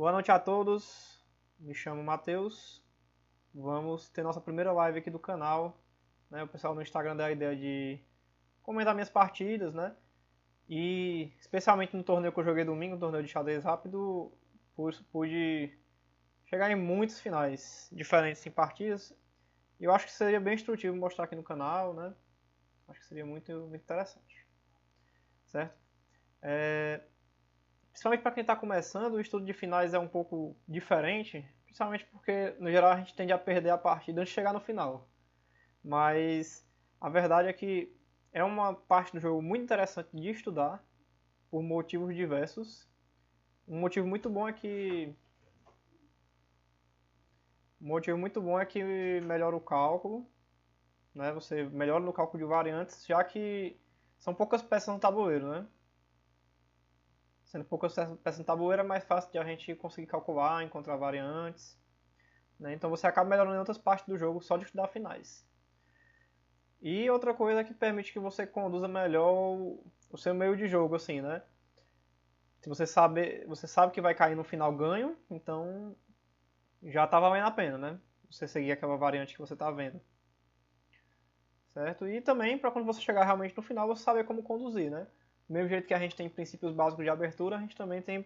Boa noite a todos, me chamo Matheus, vamos ter nossa primeira live aqui do canal, né? O pessoal no Instagram deu a ideia de comentar minhas partidas, né? E especialmente no torneio que eu joguei domingo, um torneio de xadrez rápido, pude chegar em muitos finais diferentes em partidas. E eu acho que seria bem instrutivo mostrar aqui no canal, né? Acho que seria muito interessante, certo? Principalmente para quem está começando, o estudo de finais é um pouco diferente, principalmente porque, no geral, a gente tende a perder a partida antes de chegar no final. Mas a verdade é que é uma parte do jogo muito interessante de estudar, por motivos diversos. Um motivo muito bom é que melhora o cálculo, né? Você melhora no cálculo de variantes, já que são poucas peças no tabuleiro, né? Sendo poucas peças no tabuleiro é mais fácil de a gente conseguir calcular, encontrar variantes, né? Então você acaba melhorando em outras partes do jogo só de estudar finais. E outra coisa que permite que você conduza melhor o seu meio de jogo, assim, né? Se você sabe que vai cair no final ganho, então já tá valendo a pena, né? Você seguir aquela variante que você tá vendo. Certo? E também para quando você chegar realmente no final, você saber como conduzir, né? Do mesmo jeito que a gente tem princípios básicos de abertura, a gente também tem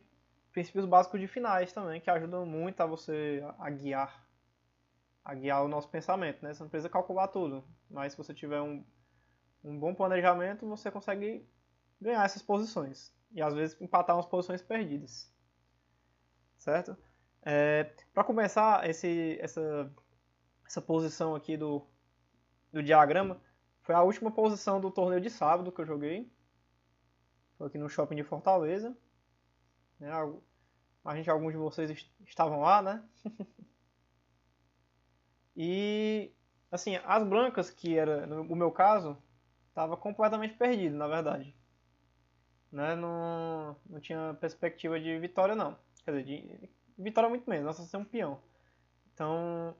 princípios básicos de finais também, que ajudam muito a você a guiar o nosso pensamento, né? Você não precisa calcular tudo, mas se você tiver um bom planejamento, você consegue ganhar essas posições. E às vezes empatar umas posições perdidas. Certo? Para começar essa posição aqui do diagrama, foi a última posição do torneio de sábado que eu joguei. Foi aqui no shopping de Fortaleza. Né? Alguns de vocês estavam lá, né? E, assim, as brancas, que era, no meu caso, estava completamente perdido, na verdade. Né? Não tinha perspectiva de vitória, não. Quer dizer, de vitória muito menos, nós só ser um peão. Então,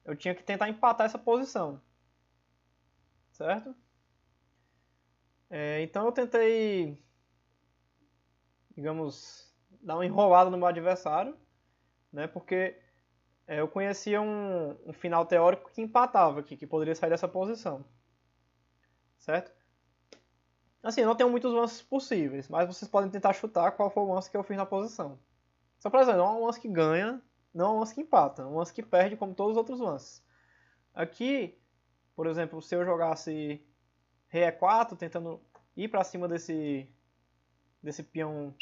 eu tinha que tentar empatar essa posição. Certo? Então eu tentei, digamos, dar uma enrolada no meu adversário, né? Porque eu conhecia um final teórico que empatava aqui, que poderia sair dessa posição. Certo? Assim, eu não tenho muitos lances possíveis, mas vocês podem tentar chutar qual foi o lance que eu fiz na posição. Só por exemplo, não é um lance que ganha, não é um lance que empata, é um lance que perde como todos os outros lances. Aqui, por exemplo, se eu jogasse Rei E4, tentando ir para cima desse peão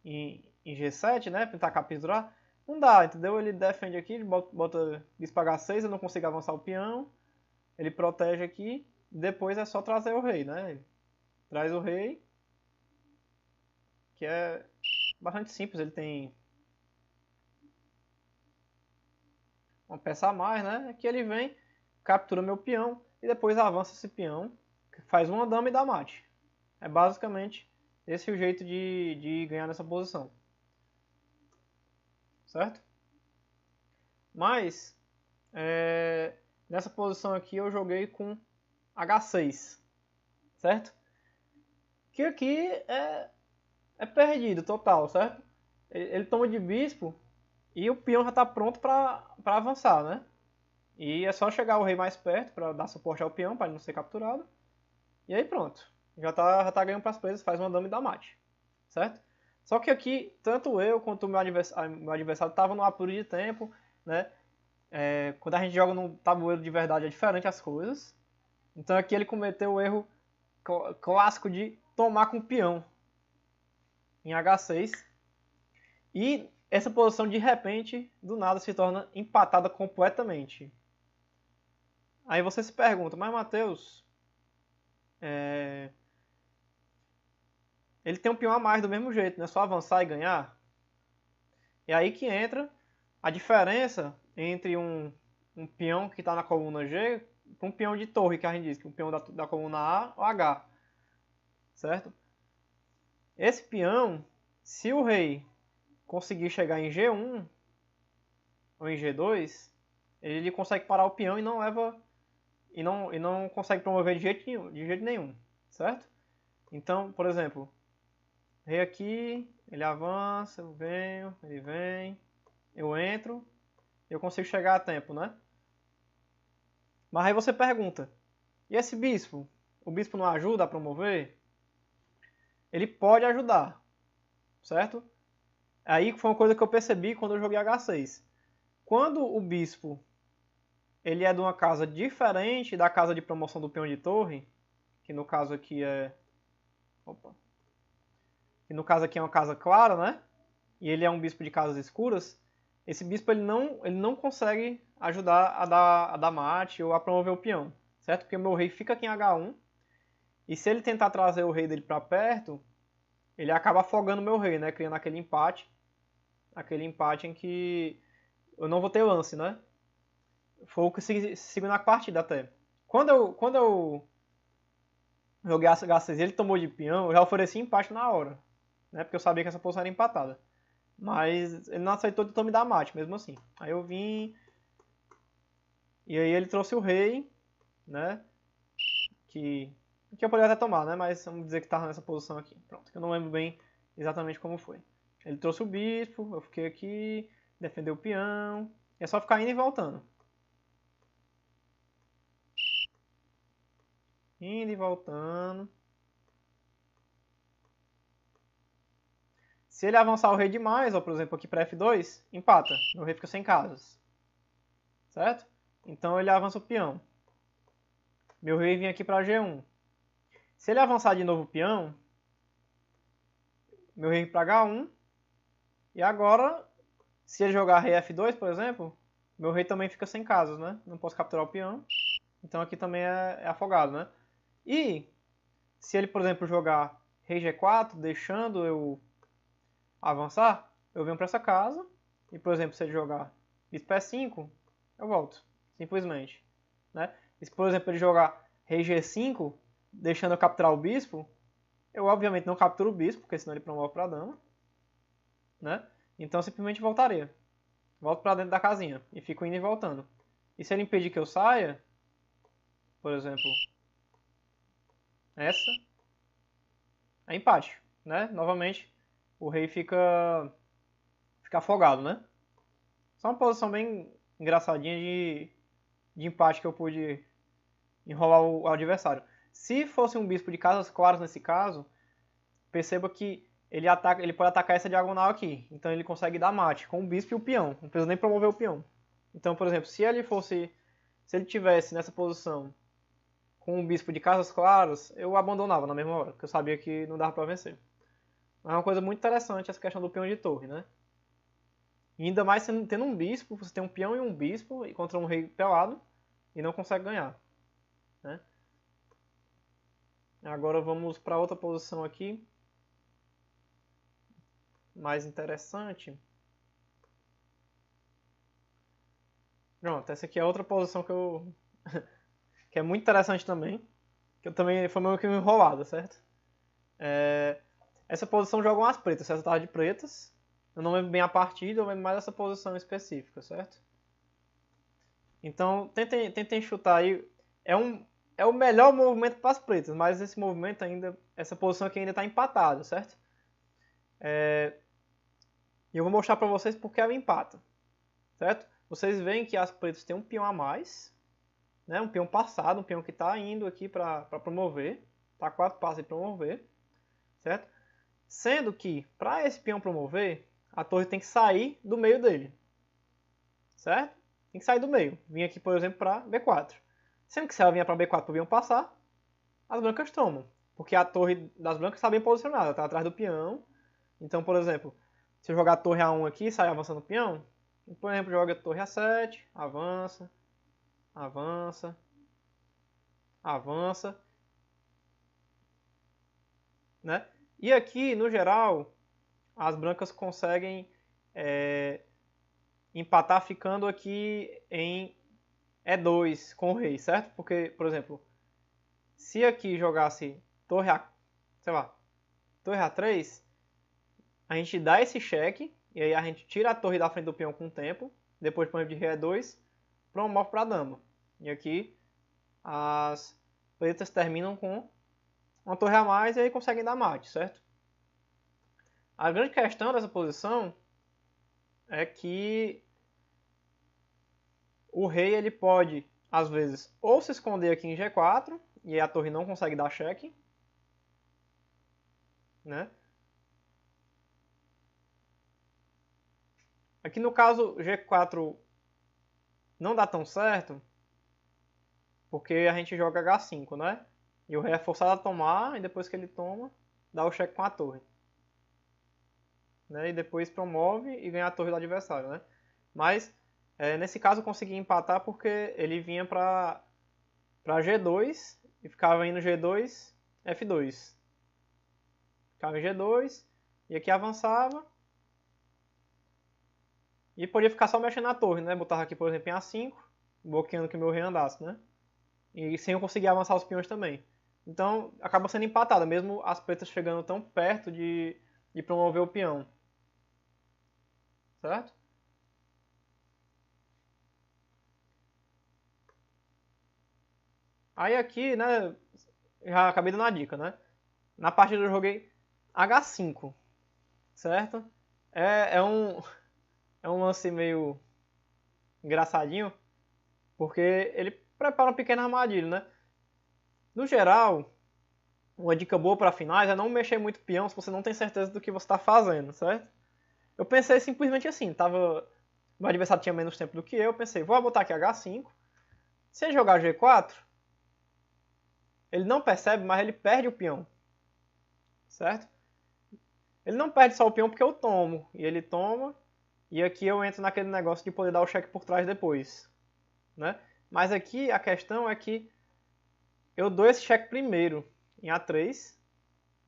em G7, né? Tentar capturar. Não dá, entendeu? Ele defende aqui, ele bota bispo H6, eu não consigo avançar o peão. Ele protege aqui, depois é só trazer o rei, né? Ele traz o rei, que é bastante simples, ele tem uma peça a mais, né? Aqui ele vem, captura meu peão e depois avança esse peão, faz uma dama e dá mate. É basicamente esse o jeito de ganhar nessa posição. Certo? Mas, nessa posição aqui eu joguei com H6. Certo? Que aqui é perdido total, certo? Ele toma de bispo e o peão já está pronto para avançar, né? E é só chegar o rei mais perto para dar suporte ao peão, para ele não ser capturado. E aí pronto. Já tá ganhando para as presas, faz uma dama e dá mate. Certo? Só que aqui, tanto eu quanto o meu adversário estavam no apuro de tempo, né? Quando a gente joga num tabuleiro de verdade é diferente as coisas. Então aqui ele cometeu o erro clássico de tomar com o peão em H6. E essa posição de repente, do nada, se torna empatada completamente. Aí você se pergunta, mas Matheus, ele tem um peão a mais do mesmo jeito, não é só avançar e ganhar? E aí que entra a diferença entre um peão que está na coluna G com um peão de torre, que a gente diz, que é um peão da coluna A ou H. Certo? Esse peão, se o rei conseguir chegar em G1 ou em G2, ele consegue parar o peão e não leva e não consegue promover de jeito nenhum, certo? Então, por exemplo, Rei aqui, ele avança, eu venho, ele vem, eu entro, eu consigo chegar a tempo, né? Mas aí você pergunta, e esse bispo? O bispo não ajuda a promover? Ele pode ajudar, certo? Aí foi uma coisa que eu percebi quando eu joguei H6. Quando o bispo ele é de uma casa diferente da casa de promoção do peão de torre, que no caso aqui é... Opa. Que no caso aqui é uma casa clara, né? E ele é um bispo de casas escuras. Esse bispo ele não consegue ajudar a dar mate ou a promover o peão, certo? Porque o meu rei fica aqui em H1. E se ele tentar trazer o rei dele para perto, ele acaba afogando o meu rei, né? Criando aquele empate. Aquele empate em que eu não vou ter lance, né? Foi o que seguiu na partida até. Quando eu joguei H6 e ele tomou de peão, eu já ofereci empate na hora, né? Porque eu sabia que essa posição era empatada. Mas ele não aceitou de me dar mate, mesmo assim. Aí eu vim... E aí ele trouxe o rei, né? Que eu poderia até tomar, né? Mas vamos dizer que estava nessa posição aqui. Pronto, que eu não lembro bem exatamente como foi. Ele trouxe o bispo, eu fiquei aqui, defender o peão. E é só ficar indo e voltando. Indo e voltando. Se ele avançar o rei demais, ou por exemplo aqui para F2, empata. Meu rei fica sem casas. Certo? Então ele avança o peão. Meu rei vem aqui para G1. Se ele avançar de novo o peão, meu rei para H1. E agora, se ele jogar rei F2, por exemplo, meu rei também fica sem casas, né? Não posso capturar o peão. Então aqui também é afogado, né? E se ele, por exemplo, jogar rei G4, deixando eu avançar, eu venho para essa casa. E, por exemplo, se ele jogar bispo E5, eu volto. Simplesmente. Né? E se, por exemplo, ele jogar rei G5, deixando eu capturar o bispo, eu obviamente não capturo o bispo, porque senão ele promove para a dama. Né? Então eu simplesmente voltaria. Volto para dentro da casinha e fico indo e voltando. E se ele impedir que eu saia, por exemplo, essa, é empate. Né? Novamente, o rei fica afogado, né? Só uma posição bem engraçadinha de empate que eu pude enrolar o adversário. Se fosse um bispo de casas claras nesse caso, perceba que ele pode atacar essa diagonal aqui. Então ele consegue dar mate com o bispo e o peão. Não precisa nem promover o peão. Então, por exemplo, se ele tivesse nessa posição com o bispo de casas claras, eu abandonava na mesma hora, porque eu sabia que não dava para vencer. Mas é uma coisa muito interessante essa questão do peão de torre, né? E ainda mais tendo um bispo, você tem um peão e um bispo contra um rei pelado e não consegue ganhar. Né? Agora vamos para outra posição aqui, mais interessante. Pronto, essa aqui é outra posição que é muito interessante também, que eu também foi meio que enrolada, certo? Essa posição jogam as pretas, essa tava de pretas. Eu não lembro bem a partida, eu lembro mais dessa posição específica, certo? Então, tentem chutar aí. É o melhor movimento para as pretas, mas esse movimento ainda, essa posição aqui ainda está empatada, certo? E eu vou mostrar para vocês porque ela empata, certo? Vocês veem que as pretas têm um peão a mais, né? Um peão passado, um peão que está indo aqui para promover, tá 4 passos de promover, certo? Sendo que, para esse peão promover, a torre tem que sair do meio dele, certo? Tem que sair do meio. Vim aqui, por exemplo, para B4. Sendo que se ela vier para B4 para o peão passar, as brancas tomam. Porque a torre das brancas está bem posicionada, está atrás do peão. Então, por exemplo, se eu jogar a torre A1 aqui e sair avançando o peão, por exemplo, joga a torre A7, avança, avança, avança. Né? E aqui, no geral, as brancas conseguem empatar ficando aqui em E2 com o rei, certo? Porque, por exemplo, se aqui jogasse torre torre A3, a gente dá esse cheque, e aí a gente tira a torre da frente do peão com o tempo, depois põe de rei E2, promove para a dama. E aqui as pretas terminam com uma torre a mais e aí conseguem dar mate, certo? A grande questão dessa posição é que o rei ele pode, às vezes, ou se esconder aqui em G4, e aí a torre não consegue dar cheque, né? Aqui no caso G4 não dá tão certo, porque a gente joga H5, né? E o rei é forçado a tomar, e depois que ele toma, dá o cheque com a torre. Né? E depois promove e ganha a torre do adversário, né? Mas, nesse caso eu consegui empatar porque ele vinha para G2 e ficava indo G2, F2. Ficava em G2, e aqui avançava. E podia ficar só mexendo na torre, né? Botava aqui, por exemplo, em A5, bloqueando que o meu rei andasse, né? E sem eu conseguir avançar os peões também. Então, acaba sendo empatada, mesmo as pretas chegando tão perto de promover o peão. Certo? Aí aqui, né, já acabei dando a dica, né? Na partida eu joguei H5, certo? É um lance meio engraçadinho, porque ele prepara uma pequena armadilha, né? No geral, uma dica boa para finais é não mexer muito peão se você não tem certeza do que você está fazendo, certo? Eu pensei simplesmente assim, meu adversário tinha menos tempo do que eu pensei, vou botar aqui H5, se ele jogar G4, ele não percebe, mas ele perde o peão, certo? Ele não perde só o peão porque eu tomo, e ele toma, e aqui eu entro naquele negócio de poder dar o cheque por trás depois, né? Mas aqui a questão é que eu dou esse cheque primeiro, em A3,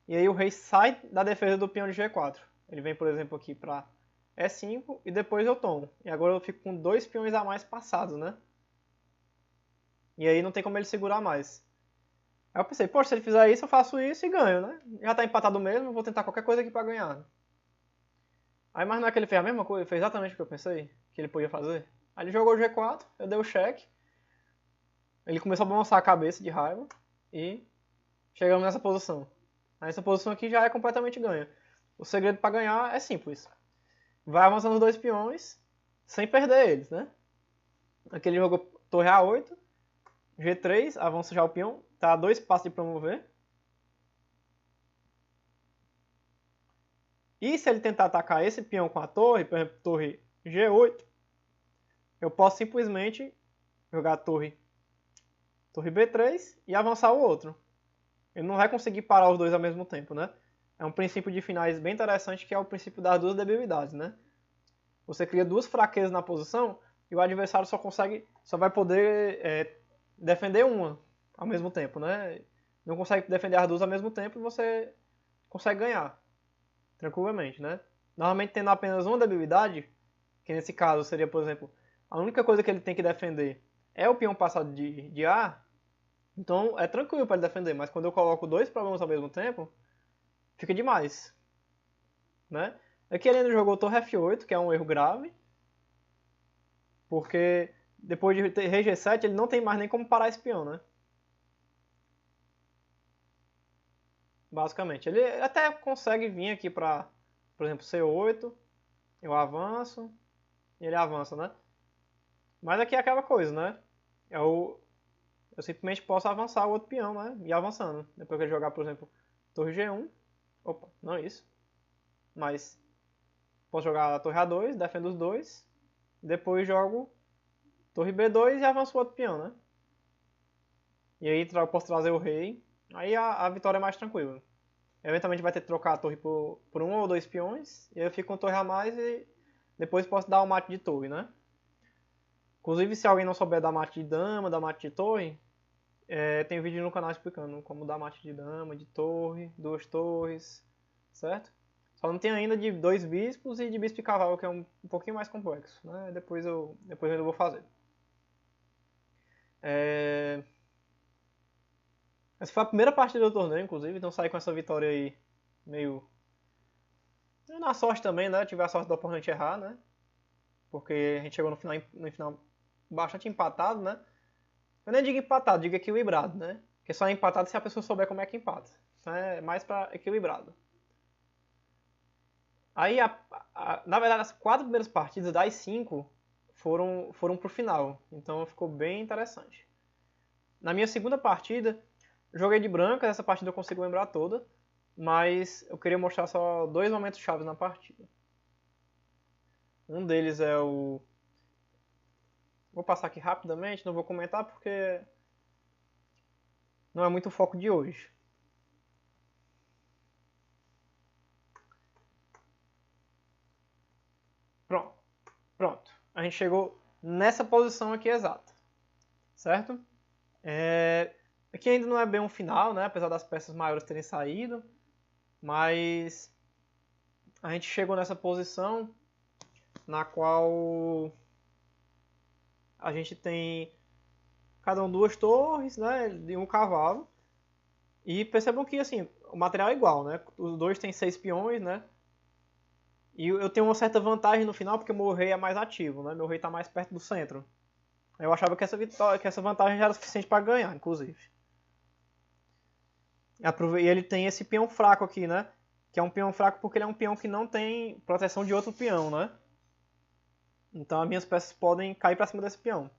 e aí o rei sai da defesa do peão de G4. Ele vem, por exemplo, aqui para E5 e depois eu tomo. E agora eu fico com 2 peões a mais passados, né? E aí não tem como ele segurar mais. Aí eu pensei, poxa, se ele fizer isso, eu faço isso e ganho, né? Já tá empatado mesmo, vou tentar qualquer coisa aqui para ganhar. Aí, mas não é que ele fez a mesma coisa, ele fez exatamente o que eu pensei que ele podia fazer. Aí ele jogou o G4, eu dei o cheque. Ele começou a balançar a cabeça de raiva e chegamos nessa posição. Essa posição aqui já é completamente ganha. O segredo para ganhar é simples. Vai avançando os 2 peões sem perder eles, né? Aqui ele jogou torre A8, G3, avança já o peão, tá a 2 passos de promover. E se ele tentar atacar esse peão com a torre, por exemplo, torre G8, eu posso simplesmente jogar a torre B3 e avançar o outro. Ele não vai conseguir parar os dois ao mesmo tempo, né? É um princípio de finais bem interessante que é o princípio das duas debilidades, né? Você cria duas fraquezas na posição e o adversário só vai poder defender uma ao mesmo tempo, né? Não consegue defender as duas ao mesmo tempo e você consegue ganhar tranquilamente, né? Normalmente tendo apenas uma debilidade, que nesse caso seria, por exemplo, a única coisa que ele tem que defender é o peão passado de A, então é tranquilo para ele defender, mas quando eu coloco dois problemas ao mesmo tempo, fica demais, né? Aqui ele ainda jogou torre F8, que é um erro grave, porque depois de ter rei G7 ele não tem mais nem como parar esse peão, né? Basicamente. Ele até consegue vir aqui para, por exemplo, C8, eu avanço, e ele avança, né? Mas aqui é aquela coisa, né? Eu simplesmente posso avançar o outro peão, né? E avançando. Depois que ele jogar, por exemplo, torre G1. Opa, não é isso. Mas posso jogar a torre A2, defendo os dois. Depois jogo torre B2 e avanço o outro peão, né? E aí eu posso trazer o rei. Aí a vitória é mais tranquila. Eventualmente vai ter que trocar a torre por um ou dois peões. E aí eu fico com torre a mais e depois posso dar o mate de torre, né? Inclusive, se alguém não souber dar mate de dama, dar mate de torre, tem vídeo no canal explicando como dar mate de dama, de torre, duas torres, certo? Só não tem ainda de dois bispos e de bispo e cavalo, que é um pouquinho mais complexo, né? Depois eu ainda vou fazer. Essa foi a primeira partida do torneio, inclusive, então saí com essa vitória aí meio na sorte também, né? Tive a sorte do oponente errar, né? Porque a gente chegou no final bastante empatado, né? Eu nem digo empatado, digo equilibrado, né? Porque só é empatado se a pessoa souber como é que empata. Então é mais pra equilibrado. Aí, na verdade, as 4 primeiras partidas das 5 foram pro final. Então ficou bem interessante. Na minha segunda partida, joguei de branca, essa partida eu consigo lembrar toda. Mas eu queria mostrar só 2 momentos chaves na partida. Um deles é o... Vou passar aqui rapidamente, não vou comentar porque não é muito o foco de hoje. Pronto. Pronto. A gente chegou nessa posição aqui exata. Certo? Aqui ainda não é bem um final, né? Apesar das peças maiores terem saído. Mas a gente chegou nessa posição na qual a gente tem cada um 2 torres, né? E um cavalo. E percebam que assim, o material é igual, né? Os dois têm 6 peões, né? E eu tenho uma certa vantagem no final porque o meu rei é mais ativo, né? Meu rei está mais perto do centro. Eu achava que essa vantagem já era suficiente para ganhar, inclusive. E ele tem esse peão fraco aqui, né? Que é um peão fraco porque ele é um peão que não tem proteção de outro peão, né? Então as minhas peças podem cair para cima desse peão.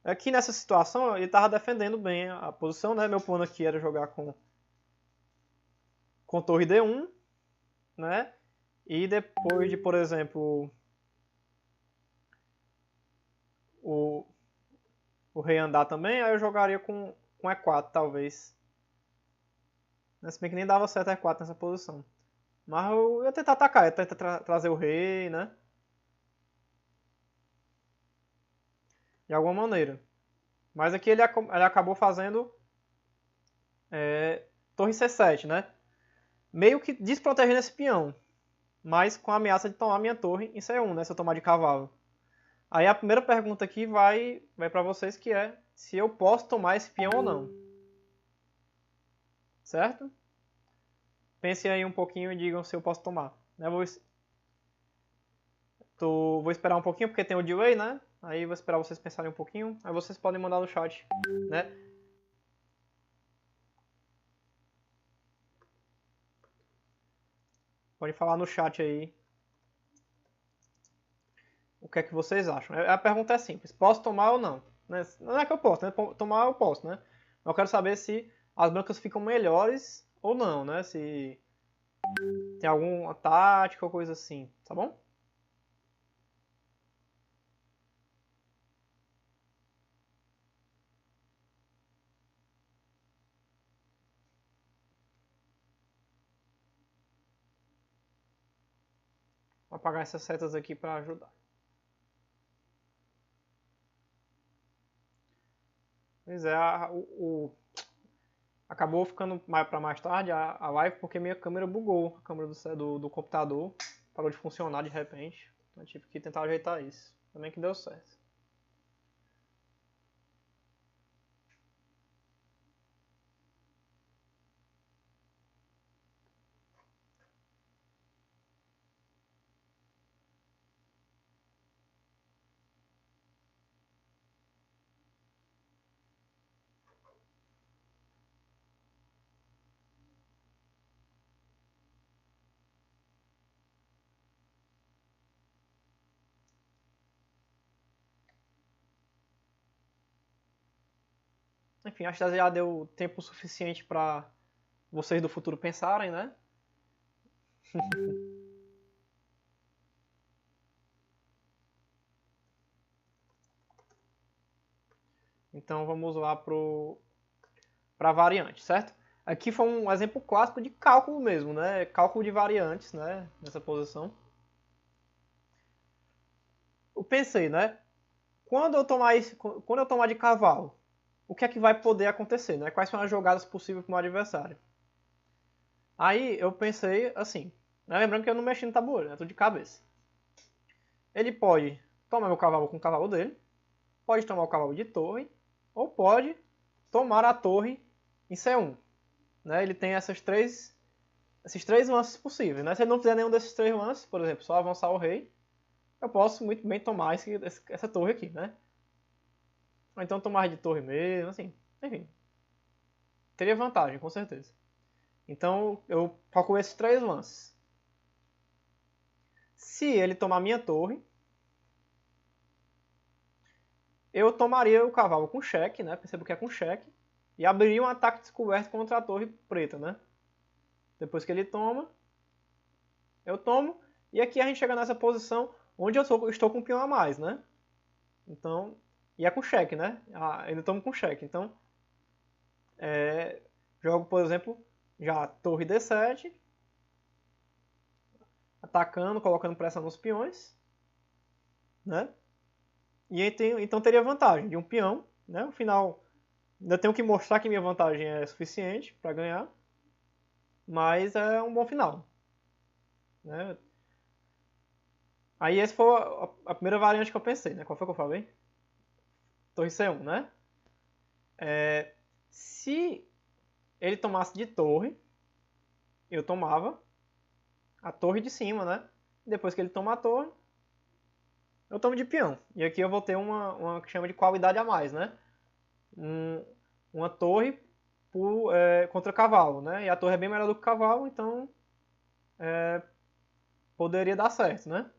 Aqui nessa situação ele estava defendendo bem a posição, né? Meu plano aqui era jogar com torre D1, né? E depois de, por exemplo, o rei andar também, aí eu jogaria com E4, talvez. Se bem que nem dava certo E4 nessa posição. Mas eu ia tentar atacar, ia tentar trazer o rei, né? De alguma maneira. Mas aqui ele acabou fazendo torre C7, né? Meio que desprotegendo esse peão. Mas com a ameaça de tomar minha torre em C1, né? Se eu tomar de cavalo. Aí a primeira pergunta aqui vai para vocês, que é se eu posso tomar esse peão ou não. Certo? Pensem aí um pouquinho e digam se eu posso tomar. Vou esperar um pouquinho porque tem o delay, né? Aí vou esperar vocês pensarem um pouquinho. Aí vocês podem mandar no chat, né? Pode falar no chat aí o que é que vocês acham. A pergunta é simples. Posso tomar ou não? Não é que eu posso, né? Tomar eu posso, né? Mas eu quero saber se as brancas ficam melhores ou não, né? Se tem alguma tática ou coisa assim, tá bom? Vou apagar essas setas aqui para ajudar. Pois é, acabou ficando para mais tarde a live porque minha câmera bugou. A câmera do computador parou de funcionar de repente. Então eu tive que tentar ajeitar isso. Também que deu certo. Enfim, acho que já deu tempo suficiente para vocês do futuro pensarem, né? Então vamos lá para a variante, certo? Aqui foi um exemplo clássico de cálculo mesmo, né? Cálculo de variantes, né? Nessa posição. Eu pensei, né? Quando eu tomar de cavalo, o que é que vai poder acontecer, né? Quais são as jogadas possíveis para o meu adversário? Aí eu pensei assim, né? Lembrando que eu não mexi no tabuleiro, né? Tudo de cabeça. Ele pode tomar meu cavalo com o cavalo dele, pode tomar o cavalo de torre, ou pode tomar a torre em C1. Né? Ele tem esses três lances possíveis. Né? Se ele não fizer nenhum desses 3 lances, por exemplo, só avançar o rei, eu posso muito bem tomar essa torre aqui. Né? Ou então tomar de torre mesmo, assim. Enfim. Teria vantagem, com certeza. Então eu calculo esses 3 lances. Se ele tomar minha torre, eu tomaria o cavalo com cheque, né? Percebo que é com cheque. E abriria um ataque descoberto contra a torre preta, né? Depois que ele toma, eu tomo. E aqui a gente chega nessa posição onde eu estou com um peão a mais, né? Então, e é com cheque, né? Ainda tomo com cheque. Então, jogo, por exemplo, já torre D7. Atacando, colocando pressão nos peões. Né? E então teria vantagem de um peão. Né? No final, ainda tenho que mostrar que minha vantagem é suficiente para ganhar. Mas é um bom final. Né? Aí essa foi a primeira variante que eu pensei. Né? Qual foi que eu falei? Torre C1, né? Se ele tomasse de torre, eu tomava a torre de cima, né? Depois que ele toma a torre, eu tomo de peão. E aqui eu vou ter uma que chama de qualidade a mais, né? Uma torre contra cavalo, né? E a torre é bem melhor do que o cavalo, então poderia dar certo, né?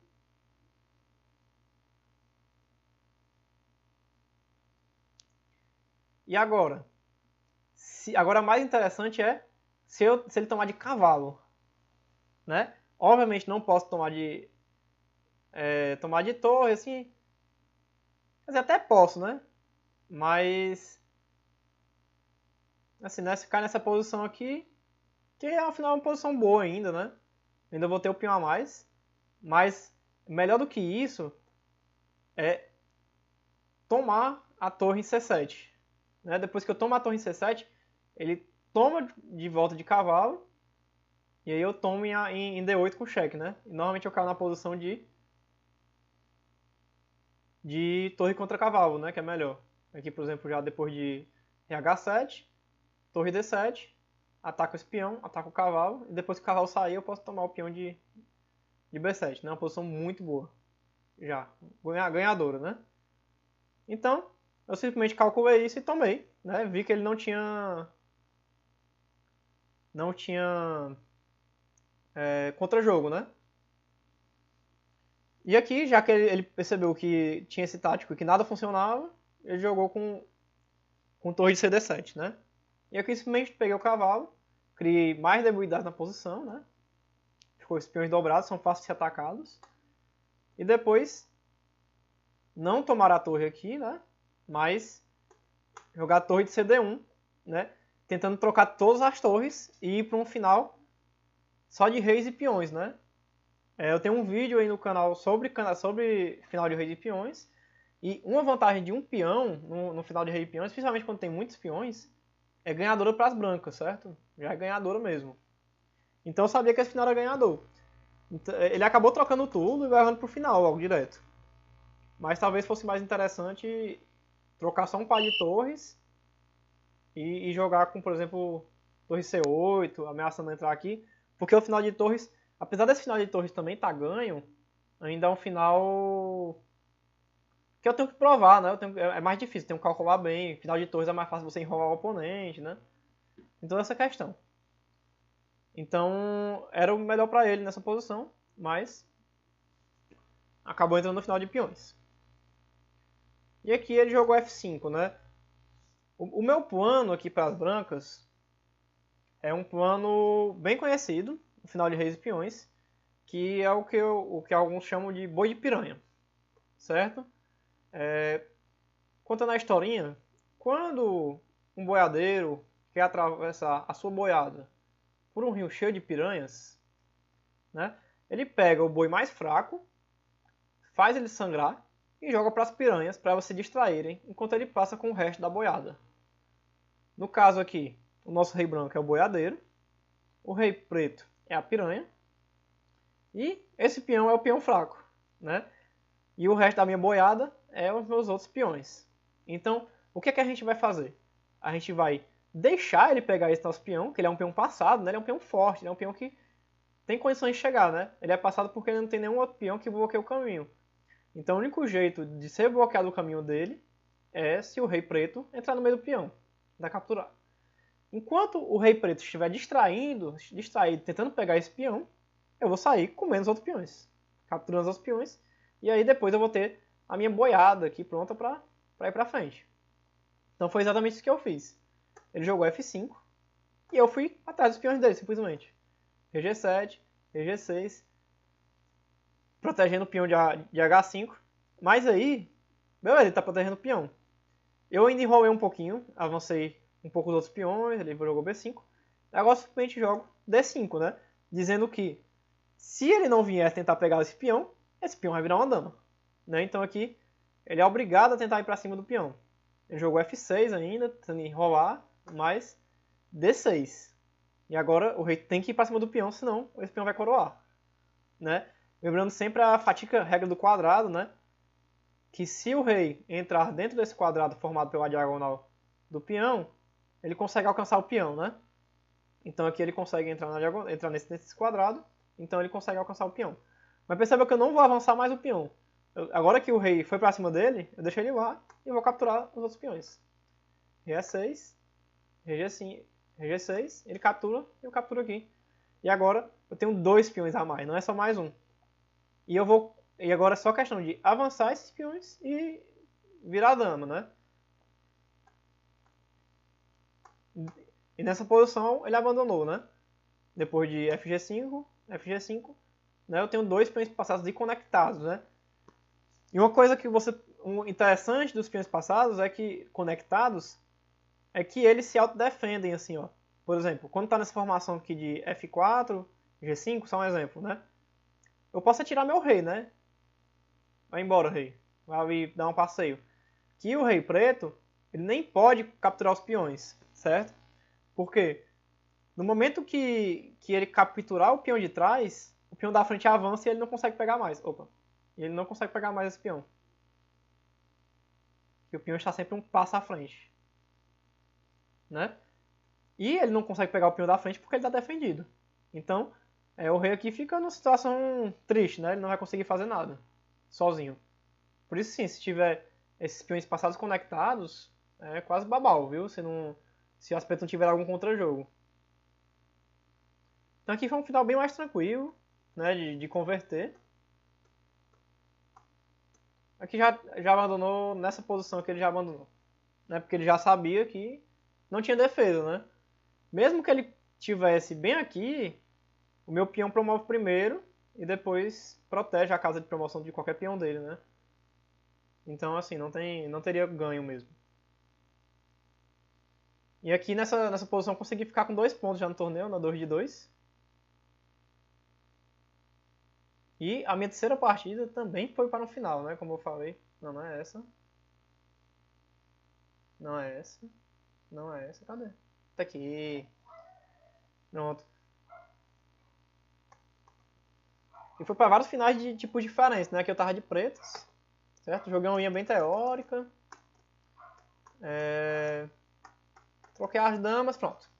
E agora? Agora, mais interessante é se ele tomar de cavalo, né? Obviamente não posso tomar de torre, assim. Quer dizer, até posso, né? Mas assim, né? Ficar nessa posição aqui, que afinal é uma posição boa ainda, né? Ainda vou ter o peão a mais. Mas melhor do que isso é tomar a torre em C7. Né? Depois que eu tomo a torre em C7, ele toma de volta de cavalo. E aí eu tomo em D8 com cheque, né? E normalmente eu caio na posição de torre contra cavalo, né? Que é melhor. Aqui, por exemplo, já depois de RH7, torre D7, ataco esse peão, ataco o cavalo. E depois que o cavalo sair, eu posso tomar o peão de B7. Né? Uma posição muito boa. Já. Ganhadora, né? Então, eu simplesmente calculei isso e tomei. Né? Vi que ele não tinha contra-jogo, né? E aqui, já que ele percebeu que tinha esse tático e que nada funcionava, ele jogou com torre de CD7, né? E aqui simplesmente peguei o cavalo, criei mais debilidade na posição, né? Ficou os peões dobrados, são fáceis de ser atacados. E depois, não tomar a torre aqui, né? Mas jogar a torre de CD1, né? Tentando trocar todas as torres e ir para um final só de reis e peões, né? Eu tenho um vídeo aí no canal sobre final de reis e peões. E uma vantagem de um peão no final de rei e peões, principalmente quando tem muitos peões, é ganhadora para as brancas, certo? Já é ganhadora mesmo. Então eu sabia que esse final era ganhador. Então, ele acabou trocando tudo e levando para o final logo direto. Mas talvez fosse mais interessante trocar só um par de torres e jogar com, por exemplo, torre C8, ameaçando entrar aqui. Porque o final de torres, apesar desse final de torres também estar ganho, ainda é um final que eu tenho que provar, né? É mais difícil, tenho que calcular bem. Final de torres é mais fácil você enrolar o oponente, né? Então essa questão. Então era o melhor para ele nessa posição, mas acabou entrando no final de peões. E aqui ele jogou F5, né? O meu plano aqui para as brancas é um plano bem conhecido, no final de reis e peões, que é o que alguns chamam de boi de piranha, certo? Contando a historinha, quando um boiadeiro quer atravessar a sua boiada por um rio cheio de piranhas, né, ele pega o boi mais fraco, faz ele sangrar e joga para as piranhas para elas se distraírem enquanto ele passa com o resto da boiada. No caso aqui, o nosso rei branco é o boiadeiro, o rei preto é a piranha e esse peão é o peão fraco, né? E o resto da minha boiada é os meus outros peões. Então, o que é que a gente vai fazer? A gente vai deixar ele pegar esse nosso peão, que ele é um peão passado, né? Ele é um peão forte, ele é um peão que tem condições de chegar, né? Ele é passado porque ele não tem nenhum outro peão que bloqueie o caminho. Então o único jeito de ser bloqueado o caminho dele é se o rei preto entrar no meio do peão, da capturar. Enquanto o rei preto estiver distraído, tentando pegar esse peão, eu vou sair comendo os outros peões. capturando os peões. E aí depois eu vou ter a minha boiada aqui pronta para ir para frente. Então foi exatamente isso que eu fiz. Ele jogou F5 e eu fui atrás dos peões dele, simplesmente. Reg7, Reg6, protegendo o peão de H5. Mas aí, beleza, ele está protegendo o peão. Eu ainda enrolei um pouquinho, avancei um pouco os outros peões, ele jogou B5. Agora simplesmente jogo D5, né? Dizendo que se ele não vier tentar pegar esse peão vai virar uma dama. Né? Então aqui ele é obrigado a tentar ir para cima do peão. Ele jogou F6 ainda, tentando enrolar, mas D6. E agora o rei tem que ir para cima do peão, senão esse peão vai coroar. Né? Lembrando sempre a fatídica regra do quadrado, né? Que se o rei entrar dentro desse quadrado formado pela diagonal do peão, ele consegue alcançar o peão, né? Então aqui ele consegue entrar nesse quadrado, então ele consegue alcançar o peão. Mas perceba que eu não vou avançar mais o peão. Agora que o rei foi para cima dele, eu deixo ele lá e vou capturar os outros peões. Reg6, Reg5, Reg6, ele captura e eu capturo aqui. E agora eu tenho 2 peões a mais, não é só mais um. E agora é só questão de avançar esses peões e virar dama, né? E nessa posição ele abandonou, né? Depois de FG5, né? Eu tenho 2 peões passados e conectados, né? E uma coisa que interessante dos peões passados é que conectados é que eles se autodefendem assim, ó. Por exemplo, quando está nessa formação aqui de F4, G5, só um exemplo, né? Eu posso atirar meu rei, né? Vai embora, rei. Vai dar um passeio. Que o rei preto, ele nem pode capturar os peões, certo? Por quê? No momento que ele capturar o peão de trás, o peão da frente avança e ele não consegue pegar mais. Ele não consegue pegar mais esse peão. E o peão está sempre um passo à frente. Né? E ele não consegue pegar o peão da frente porque ele está defendido. Então, o rei aqui fica numa situação triste, né? Ele não vai conseguir fazer nada sozinho. Por isso, sim, se tiver esses peões passados conectados, é quase babau, viu? Se o aspecto não tiver algum contra-jogo. Então aqui foi um final bem mais tranquilo, né? De converter. Aqui já abandonou, nessa posição aqui ele já abandonou. Né? Porque ele já sabia que não tinha defesa, né? Mesmo que ele tivesse bem aqui, o meu peão promove primeiro e depois protege a casa de promoção de qualquer peão dele, né? Então, assim, não teria ganho mesmo. E aqui nessa posição eu consegui ficar com 2 pontos já no torneio, na 2 de 2. E a minha terceira partida também foi para o final, né? Como eu falei. Não é essa. Não é essa. Não é essa. Cadê? Tá aqui. Pronto. E foi para vários finais de tipos diferentes, né? Aqui eu tava de pretos. Certo? Joguei uma linha bem teórica. Troquei as damas, pronto.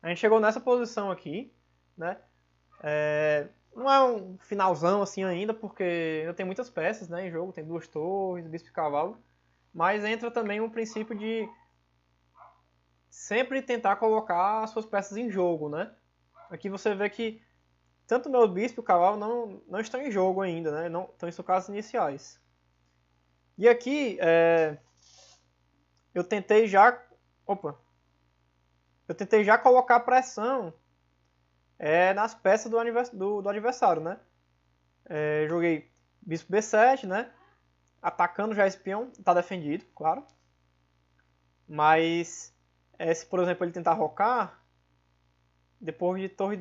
A gente chegou nessa posição aqui, né? Não é um finalzão assim ainda, porque ainda tem muitas peças, né, em jogo. Tem 2 torres, bispo e cavalo. Mas entra também um princípio de sempre tentar colocar as suas peças em jogo, né? Aqui você vê que tanto o meu bispo e o cavalo não estão em jogo ainda, né? Não estão em suas casas iniciais. E aqui eu tentei já colocar pressão nas peças do adversário, né? Joguei bispo B7, né? Atacando já esse peão, tá defendido, claro. Mas se, por exemplo, ele tentar rocar, depois de torre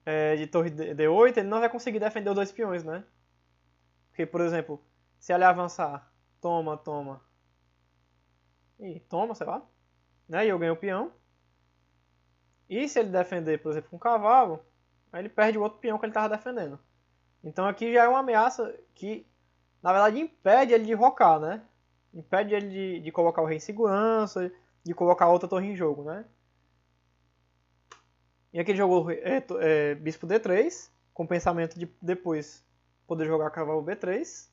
D8, ele não vai conseguir defender os 2 peões, né? Porque, por exemplo, se ele avançar, toma. E toma, sei lá. Né? E eu ganho o peão. E se ele defender, por exemplo, com um cavalo, aí ele perde o outro peão que ele estava defendendo. Então aqui já é uma ameaça que, na verdade, impede ele de rocar, né? Impede ele de colocar o rei em segurança, de colocar outra torre em jogo, né? E aqui ele jogou bispo D3, com o pensamento de depois poder jogar cavalo B3.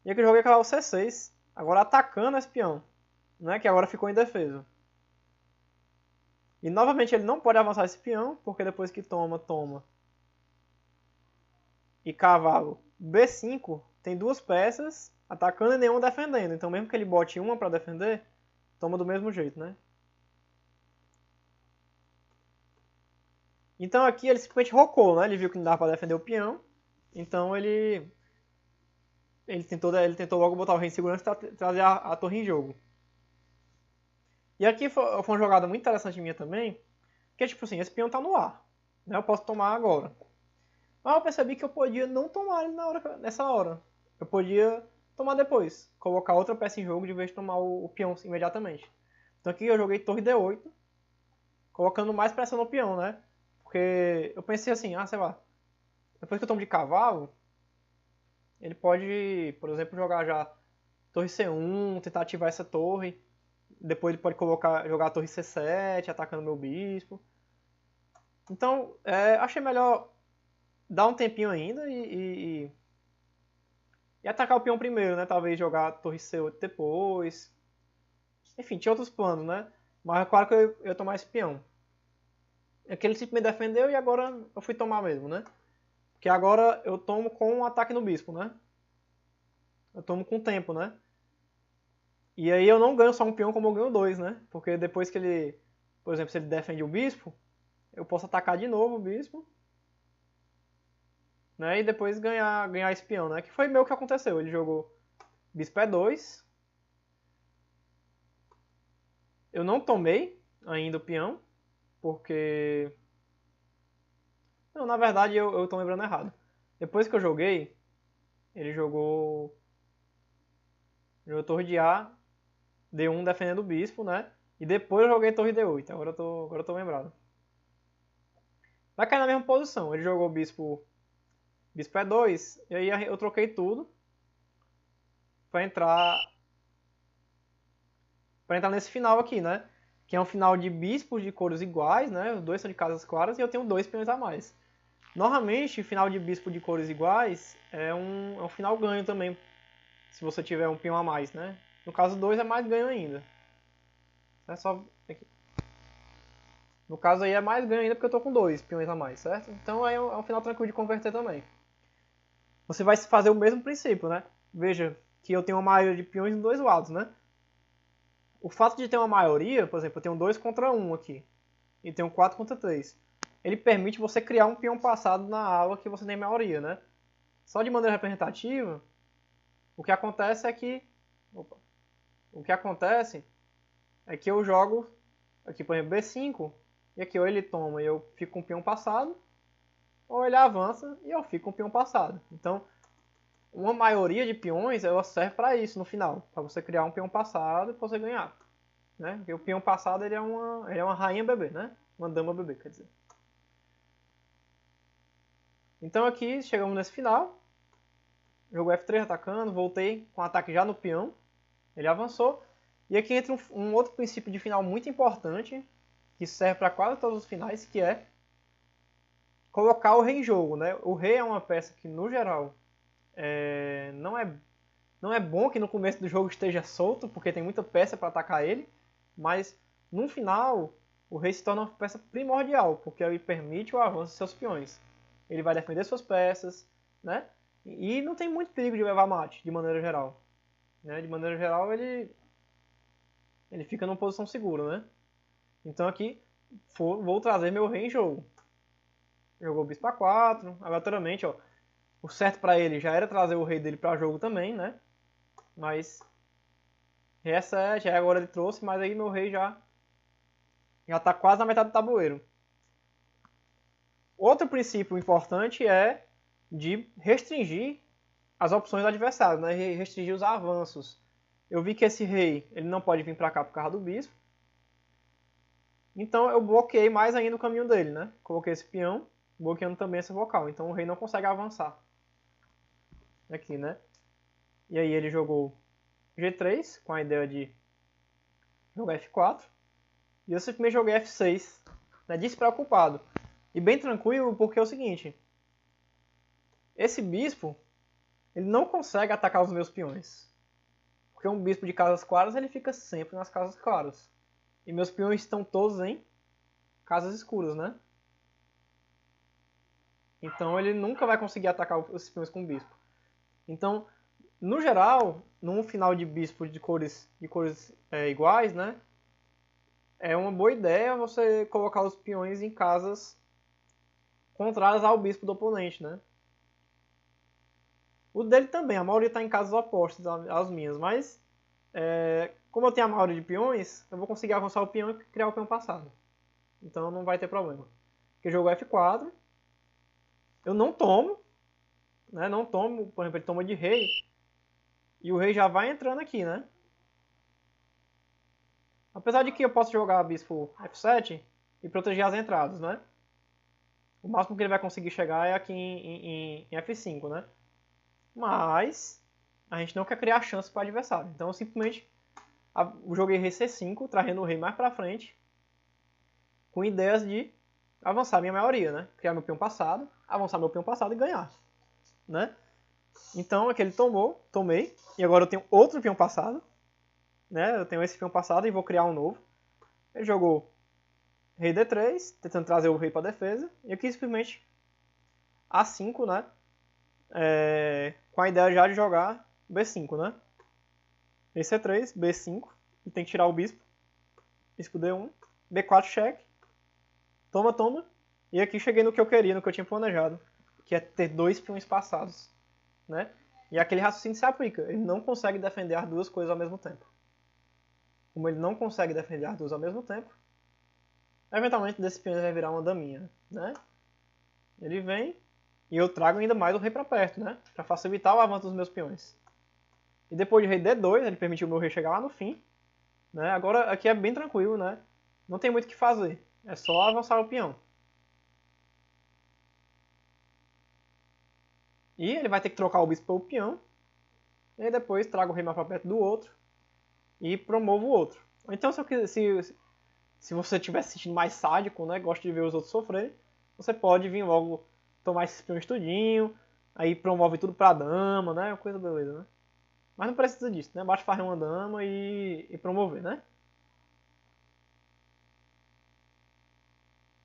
E aqui eu joguei cavalo C6, agora atacando esse peão, né? Que agora ficou indefeso. E novamente ele não pode avançar esse peão, porque depois que toma. e cavalo B5 tem duas peças atacando e nenhuma defendendo. Então mesmo que ele bote uma para defender, toma do mesmo jeito, né? Então aqui ele simplesmente rocou, né? Ele viu que não dava para defender o peão. Então ele tentou logo botar o rei em segurança e trazer a torre em jogo. E aqui foi uma jogada muito interessante minha também, que é tipo assim, esse peão tá no ar, né? Eu posso tomar agora. Mas eu percebi que eu podia não tomar ele nessa hora. Eu podia tomar depois, colocar outra peça em jogo de vez de tomar o peão imediatamente. Então aqui eu joguei torre D8, colocando mais pressão no peão, né? Porque eu pensei assim, sei lá, depois que eu tomo de cavalo, ele pode, por exemplo, jogar já torre C1, tentar ativar essa torre. Depois ele pode jogar a torre C7, atacando meu bispo. Então, achei melhor dar um tempinho ainda e atacar o peão primeiro, né? Talvez jogar a torre C8 depois. Enfim, tinha outros planos, né? Mas é claro que eu ia tomar esse peão. Aqui ele simplesmente defendeu e agora eu fui tomar mesmo, né? Porque agora eu tomo com um ataque no bispo, né? Eu tomo com tempo, né? E aí eu não ganho só um peão como eu ganho dois, né? Porque depois que ele... Por exemplo, se ele defende o bispo, eu posso atacar de novo o bispo. Né? E depois ganhar esse peão, né? Que foi meio que aconteceu. Ele jogou bispo E2. Eu não tomei ainda o peão. Porque... Não, na verdade eu tô lembrando errado. Depois que eu joguei, ele jogou torre de A, D1 defendendo o bispo, né? E depois eu joguei torre D8. Agora eu tô lembrado. Vai cair na mesma posição. Ele jogou bispo E2. E aí eu troquei tudo pra entrar nesse final aqui, né? Que é um final de bispos de cores iguais, né? Os dois são de casas claras e eu tenho 2 peões a mais. Normalmente, final de bispo de cores iguais é um final ganho também, se você tiver um peão a mais, né? No caso 2 é mais ganho ainda. É só aqui. No caso aí é mais ganho ainda porque eu tô com 2 peões a mais, certo? Então aí é um final tranquilo de converter também. Você vai fazer o mesmo princípio, né? Veja que eu tenho uma maioria de peões em dois lados, né? O fato de ter uma maioria, por exemplo, eu tenho 2 contra 1 aqui, e tenho 4 contra 3. Ele permite você criar um peão passado na ala que você tem maioria, né? Só de maneira representativa, o que acontece é que... O que acontece é que eu jogo aqui, por exemplo, B5, e aqui ou ele toma e eu fico com o peão passado, ou ele avança e eu fico com o peão passado. Então, uma maioria de peões ela serve para isso no final, para você criar um peão passado e você ganhar. Né? Porque o peão passado ele é uma rainha bebê, né? Uma dama bebê, quer dizer. Então aqui chegamos nesse final. Jogo F3 atacando, voltei com ataque já no peão. Ele avançou. E aqui entra um outro princípio de final muito importante, que serve para quase todos os finais, que é colocar o rei em jogo. Né? O rei é uma peça que, no geral, não é bom que no começo do jogo esteja solto, porque tem muita peça para atacar ele, mas no final o rei se torna uma peça primordial, porque ele permite o avanço de seus peões. Ele vai defender suas peças, né? E não tem muito perigo de levar mate, de maneira geral. Né? De maneira geral, ele fica numa posição segura, né? Então aqui, vou trazer meu rei em jogo. Jogou o bispo A4, aleatoriamente, ó. O certo para ele já era trazer o rei dele para jogo também, né? Mas essa já agora ele trouxe, mas aí meu rei já tá quase na metade do tabuleiro. Outro princípio importante é de restringir as opções do adversário, né? Restringir os avanços. Eu vi que esse rei ele não pode vir para cá por causa do bispo. Então eu bloqueei mais ainda o caminho dele, né? Coloquei esse peão, bloqueando também esse vocal. Então o rei não consegue avançar. Aqui, né? E aí ele jogou G3, com a ideia de jogar F4. E eu simplesmente joguei F6, né? Despreocupado. E bem tranquilo, porque é o seguinte. Esse bispo, ele não consegue atacar os meus peões. Porque um bispo de casas claras, ele fica sempre nas casas claras. E meus peões estão todos em casas escuras, né? Então ele nunca vai conseguir atacar os peões com o bispo. Então, no geral, num final de bispo de cores iguais, né? É uma boa ideia você colocar os peões em casas contrárias ao bispo do oponente, né? O dele também, a maioria está em casas opostas às minhas, mas como eu tenho a maioria de peões, eu vou conseguir avançar o peão e criar o peão passado. Então não vai ter problema. Porque jogou F4, eu não tomo, né? Não tomo, por exemplo, ele toma de rei, e o rei já vai entrando aqui, né? Apesar de que eu posso jogar bispo F7 e proteger as entradas, né? O máximo que ele vai conseguir chegar é aqui em F5, né? Mas a gente não quer criar chance para o adversário. Então eu simplesmente joguei rei C5, trazendo o rei mais para frente, com ideias de avançar minha maioria, né? Criar meu peão passado, avançar meu peão passado e ganhar, né? Então aqui ele tomei, e agora eu tenho outro peão passado, né? Eu tenho esse peão passado e vou criar um novo. Ele jogou rei D3, tentando trazer o rei para defesa, e aqui simplesmente A5, né? Com a ideia já de jogar B5, né? Rei C3, B5, e tem que tirar o bispo. Bispo D1, B4 cheque, toma, e aqui cheguei no que eu queria, no que eu tinha planejado, que é ter dois peões passados, né? E aquele raciocínio se aplica, ele não consegue defender as duas coisas ao mesmo tempo. Como ele não consegue defender as duas ao mesmo tempo, eventualmente desse peão vai virar uma daminha, né? Ele vem e eu trago ainda mais o rei para perto, né? Para facilitar o avanço dos meus peões. E depois de rei D2, ele permitiu o meu rei chegar lá no fim, né? Agora aqui é bem tranquilo, né? Não tem muito o que fazer, é só avançar o peão. E ele vai ter que trocar o bispo pelo peão, e aí depois trago o rei mais para perto do outro e promovo o outro. Então se você estiver se sentindo mais sádico, né, gosta de ver os outros sofrerem, você pode vir logo tomar esses peões tudinho, aí promove tudo pra dama, né, coisa beleza, né. Mas não precisa disso, né, basta farrar uma dama e promover, né.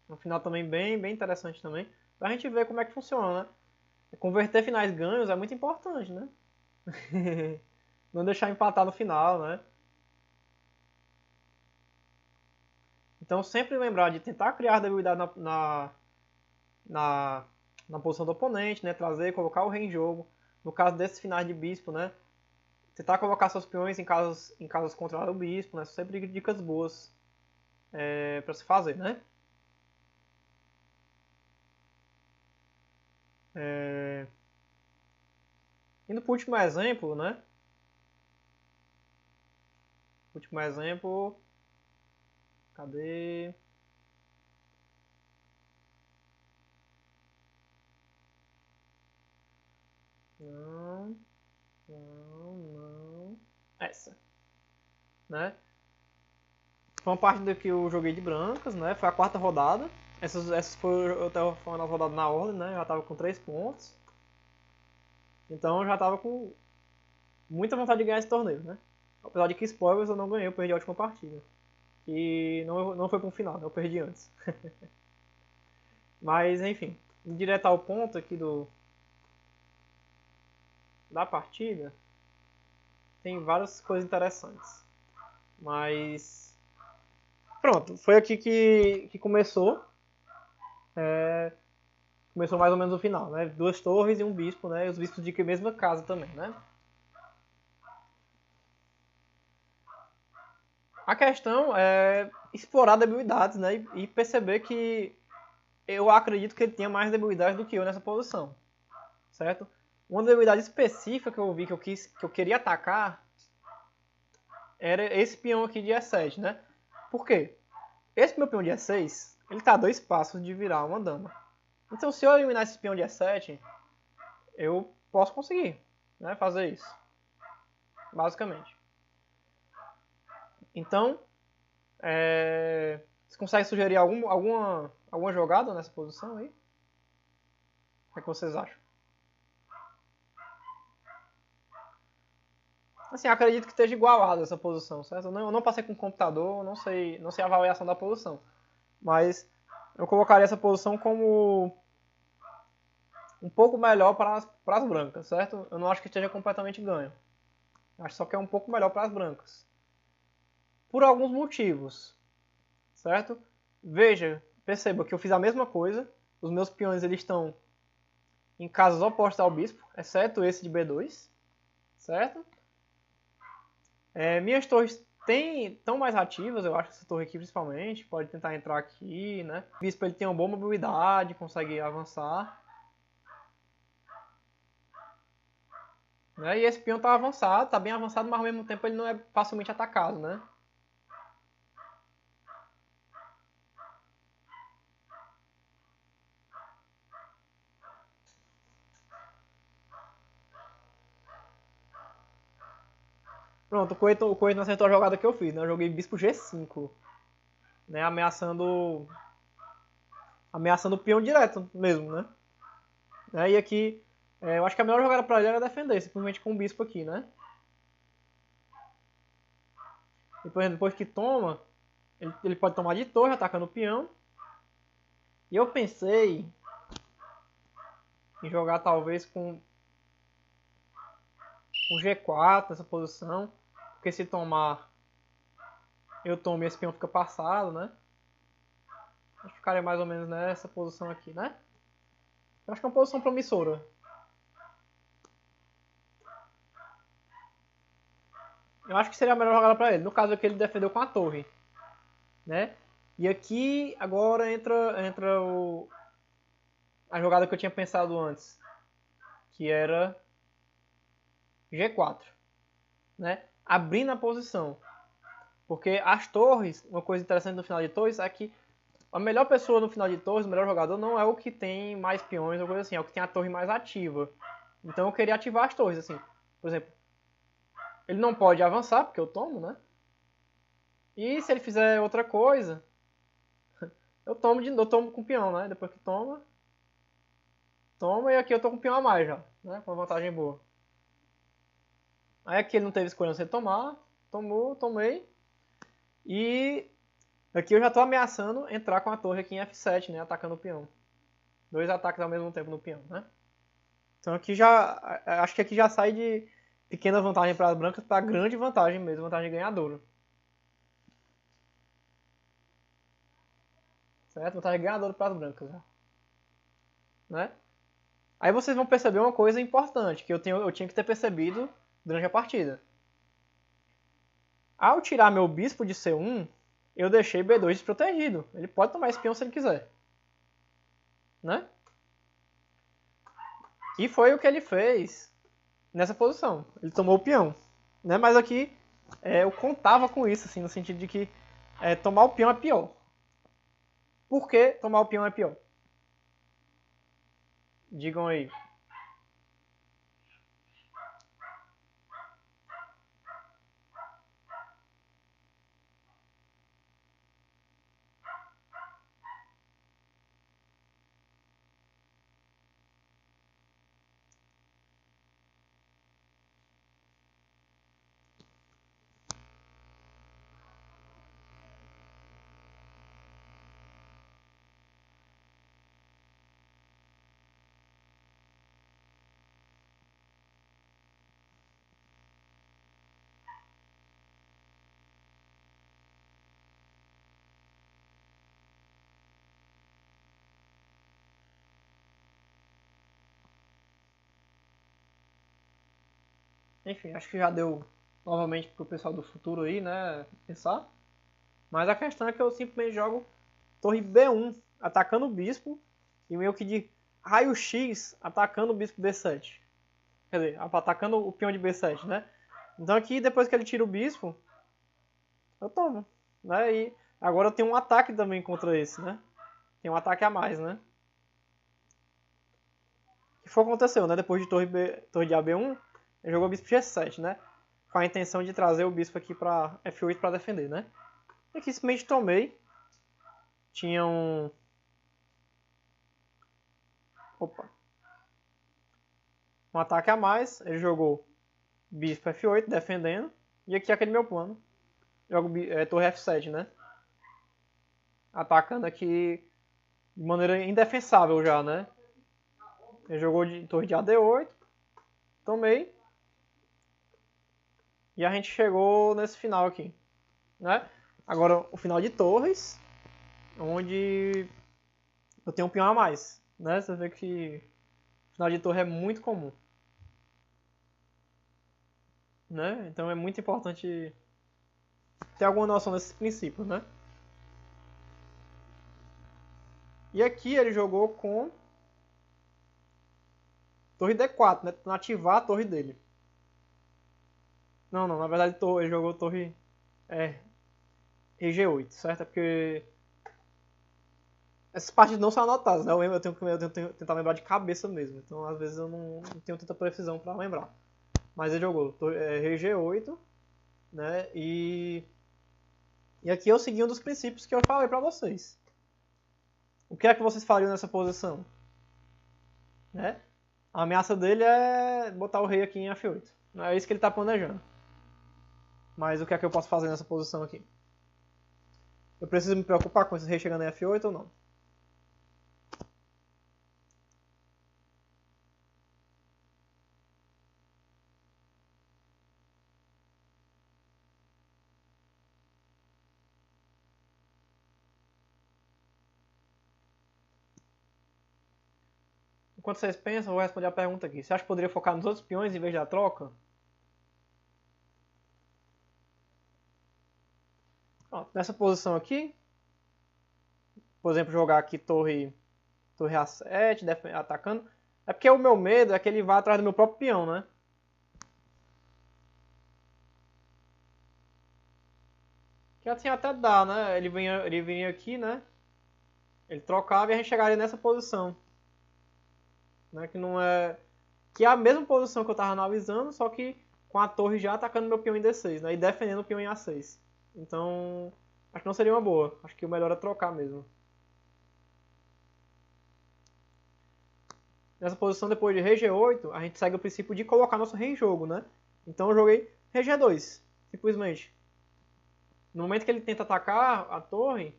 Um final também bem interessante também, pra gente ver como é que funciona, né. Converter finais ganhos é muito importante, né. Não deixar empatar no final, né. Então sempre lembrar de tentar criar debilidade na posição do oponente, né? Trazer, colocar o rei em jogo. No caso desses finais de bispo, né? Tentar colocar seus peões em casas contrárias ao bispo, né? São sempre dicas boas para se fazer, né? Indo para o último exemplo, né? Último exemplo. Cadê? Não. Essa. Né? Foi uma partida que eu joguei de brancas, né? Foi a quarta rodada. Essas eu tava falando as rodadas na ordem, né? Eu já tava com 3 pontos. Então eu já tava com muita vontade de ganhar esse torneio, né? Apesar de que spoilers eu não ganhei, eu perdi a última partida. E não foi pro final, né? Eu perdi antes. Mas enfim, direto ao ponto aqui da partida, tem várias coisas interessantes. Mas pronto, foi aqui que começou. Começou mais ou menos o final, né? 2 torres e um bispo, né? E os bispos de mesma casa também, né? A questão é explorar debilidades, né? E perceber que eu acredito que ele tinha mais debilidades do que eu nessa posição, certo? Uma debilidade específica que eu vi que eu queria atacar era esse peão aqui de E7, né? Por quê? Esse meu peão de E6, ele está a 2 passos de virar uma dama. Então se eu eliminar esse peão de E7, eu posso conseguir, né, fazer isso. Basicamente. Então, você consegue sugerir alguma jogada nessa posição aí? O que é que vocês acham? Assim, acredito que esteja igualada essa posição, certo? Eu não passei com o computador, não sei a avaliação da posição. Mas eu colocaria essa posição como um pouco melhor para as brancas, certo? Eu não acho que esteja completamente ganho. Acho só que é um pouco melhor para as brancas. Por alguns motivos, certo? Veja, perceba que eu fiz a mesma coisa. Os meus peões eles estão em casas opostas ao bispo, exceto esse de B2, certo? Minhas torres estão mais ativas, eu acho, essa torre aqui principalmente. Pode tentar entrar aqui, né? O bispo ele tem uma boa mobilidade, consegue avançar. Né? E esse peão tá avançado, tá bem avançado, mas ao mesmo tempo ele não é facilmente atacado, né? Pronto, o Coelho não acertou a jogada que eu fiz, né? Eu joguei bispo G5, né? Ameaçando o peão direto mesmo, né? E aqui, eu acho que a melhor jogada pra ele era defender, simplesmente com o bispo aqui, né? E, por exemplo, depois que toma, ele pode tomar de torre, atacando o peão. E eu pensei em jogar talvez com G4 nessa posição, porque se tomar, eu tomo e esse peão fica passado, né? Acho que ficaria mais ou menos nessa posição aqui, né? Eu acho que é uma posição promissora. Eu acho que seria a melhor jogada para ele. No caso aqui ele defendeu com a torre, né? E aqui agora entra a jogada que eu tinha pensado antes, que era G4, né? Abrindo a posição. Porque as torres, uma coisa interessante no final de torres é que a melhor pessoa no final de torres, o melhor jogador, não é o que tem mais peões ou coisa assim, é o que tem a torre mais ativa. Então eu queria ativar as torres, assim. Por exemplo, ele não pode avançar, porque eu tomo, né? E se ele fizer outra coisa, eu tomo com o peão, né? Depois que toma e aqui eu tô com o peão a mais já, né? Com uma vantagem boa. Aí aqui ele não teve escolha sem tomar, tomei. E aqui eu já tô ameaçando entrar com a torre aqui em F7, né? Atacando o peão. 2 ataques ao mesmo tempo no peão, né? Então aqui acho que aqui já sai de pequena vantagem para as brancas para grande vantagem mesmo, vantagem ganhadora. Certo? Vantagem ganhadora para as brancas, né? Aí vocês vão perceber uma coisa importante que eu tinha que ter percebido durante a partida. Ao tirar meu bispo de C1, eu deixei B2 desprotegido. Ele pode tomar esse peão se ele quiser, né? E foi o que ele fez nessa posição. Ele tomou o peão, né? Mas aqui eu contava com isso, assim, no sentido de que tomar o peão é pior. Por que tomar o peão é pior? Digam aí. Enfim, acho que já deu novamente pro pessoal do futuro aí, né, pensar. Mas a questão é que eu simplesmente jogo torre B1 atacando o bispo e meio que de raio-x atacando o bispo B7. Quer dizer, atacando o peão de B7, né? Então aqui, depois que ele tira o bispo, eu tomo, né? E agora eu tenho um ataque também contra esse, né? Tem um ataque a mais, né? O que foi aconteceu, né? Depois de torre de AB1, ele jogou o bispo G7, né? Com a intenção de trazer o bispo aqui para F8 para defender, né? E aqui simplesmente tomei. Tinha um... Opa. Um ataque a mais. Ele jogou bispo F8 defendendo. E aqui é aquele meu plano. Jogo torre F7, né? Atacando aqui de maneira indefensável já, né? Ele jogou de torre de AD8. Tomei. E a gente chegou nesse final aqui, né? Agora o final de torres, onde eu tenho um peão a mais, né? Você vê que o final de torre é muito comum, né? Então é muito importante ter alguma noção desses princípios, né? E aqui ele jogou com torre D4, né? Pra ativar a torre dele. Não, na verdade ele jogou torre G8, certo? É porque essas partes não são anotadas, né? Eu tenho que tentar lembrar de cabeça mesmo. Então, às vezes, eu não tenho tanta precisão para lembrar. Mas ele jogou Rei G8, né? E aqui eu segui um dos princípios que eu falei para vocês. O que é que vocês fariam nessa posição? Né? A ameaça dele é botar o rei aqui em F8. Não é isso que ele está planejando. Mas o que é que eu posso fazer nessa posição aqui? Eu preciso me preocupar com esse rei chegando em F8 ou não? Enquanto vocês pensam, eu vou responder a pergunta aqui. Você acha que poderia focar nos outros peões em vez da troca? Pronto, nessa posição aqui, por exemplo, jogar aqui torre A7, atacando. É porque o meu medo é que ele vá atrás do meu próprio peão, né? Que assim até dá, né? Ele vinha aqui, né? Ele trocava e a gente chegaria nessa posição. Né? Que não é... Que é a mesma posição que eu estava analisando, só que com a torre já atacando meu peão em D6, né? E defendendo o peão em A6. Então, acho que não seria uma boa. Acho que o melhor é trocar mesmo. Nessa posição, depois de rei G8, a gente segue o princípio de colocar nosso rei em jogo, né? Então eu joguei rei G2, simplesmente. No momento que ele tenta atacar a torre,